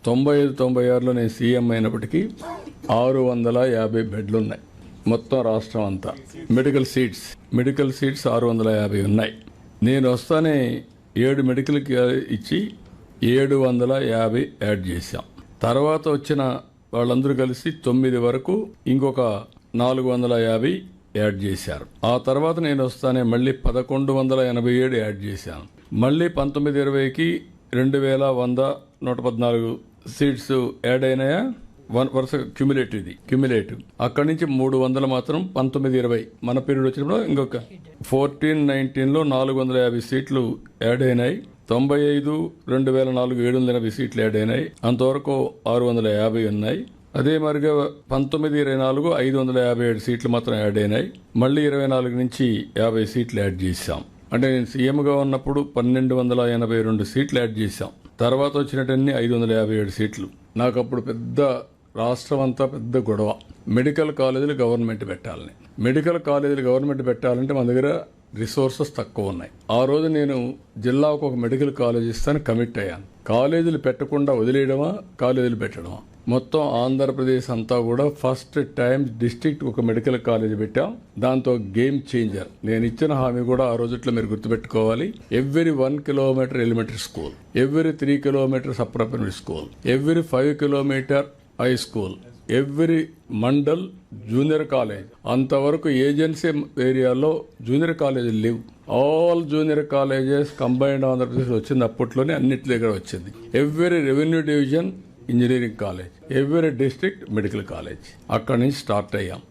95-96లో నేను సీఎం అయినప్పటికీ 650 బెడ్లు ఉన్నాయి మొత్తం రాష్ట్రం అంతా. మెడికల్ సీట్స్ 650 ఉన్నాయి. నేను వస్తానే 7 మెడికల్కి ఇచ్చి 750 యాడ్ చేశాం. తర్వాత వచ్చిన వాళ్ళందరూ కలిసి 9 వరకు ఇంకొక 450 యాడ్ చేశారు. ఆ తర్వాత నేను వస్తానే మళ్ళీ 1187 యాడ్ చేశాను. మళ్ళీ 19-20కి 2114 సీట్స్ యాడ్ అయినాయా, వరుస క్యుములేటివ్. అక్కడి నుంచి 300 మాత్రం 19-20 మన పీరియడ్ వచ్చినప్పుడు ఇంకొక 14-19లో 450 సీట్లు యాడ్ అయినాయి. 95 2004 780 సీట్లు యాడ్ అయినాయి. అంతవరకు 650 ఉన్నాయి. అదే మరిగా 19-24 557 సీట్లు మాత్రం యాడ్ అయినాయి. మళ్ళీ 24 నుంచి 50 సీట్లు యాడ్ చేశాం. అంటే నేను సీఎంగా ఉన్నప్పుడు 1282 సీట్లు యాడ్ చేశాం. తర్వాత వచ్చినట్టన్నీ 557 సీట్లు. నాకు అప్పుడు పెద్ద రాష్ట్రం అంతా పెద్ద గొడవ. మెడికల్ కాలేజీలు గవర్నమెంట్ పెట్టాలంటే మన దగ్గర రిసోర్సెస్ తక్కువ ఉన్నాయి. ఆ రోజు నేను జిల్లాకు ఒక మెడికల్ కాలేజ్ ఇస్తాను కమిట్ అయ్యాను. కాలేజీలు పెట్టకుండా వదిలేయడమా, కాలేజీలు పెట్టడమా? మొత్తం ఆంధ్రప్రదేశ్ అంతా కూడా ఫస్ట్ టైం డిస్ట్రిక్ట్ ఒక మెడికల్ కాలేజ్ పెట్టాం. దాంతో గేమ్ చేంజర్. నేను ఇచ్చిన హామీ కూడా ఆ రోజుట్లో మీరు గుర్తుపెట్టుకోవాలి. Every 1 kilometre elementary school, every 3 kilometres upper primary school, every 5 kilometre high school, every mandal junior college. అంతవరకు ఏజెన్సీ ఏరియాలో జూనియర్ కాలేజీలు లేవు. All junior colleges combined Andhra Pradesh వచ్చింది. అప్పట్లోనే అన్నిటి దగ్గర వచ్చింది. Every revenue division engineering college, every district medical college. అక్కడి నుంచి స్టార్ట్ అయ్యాం.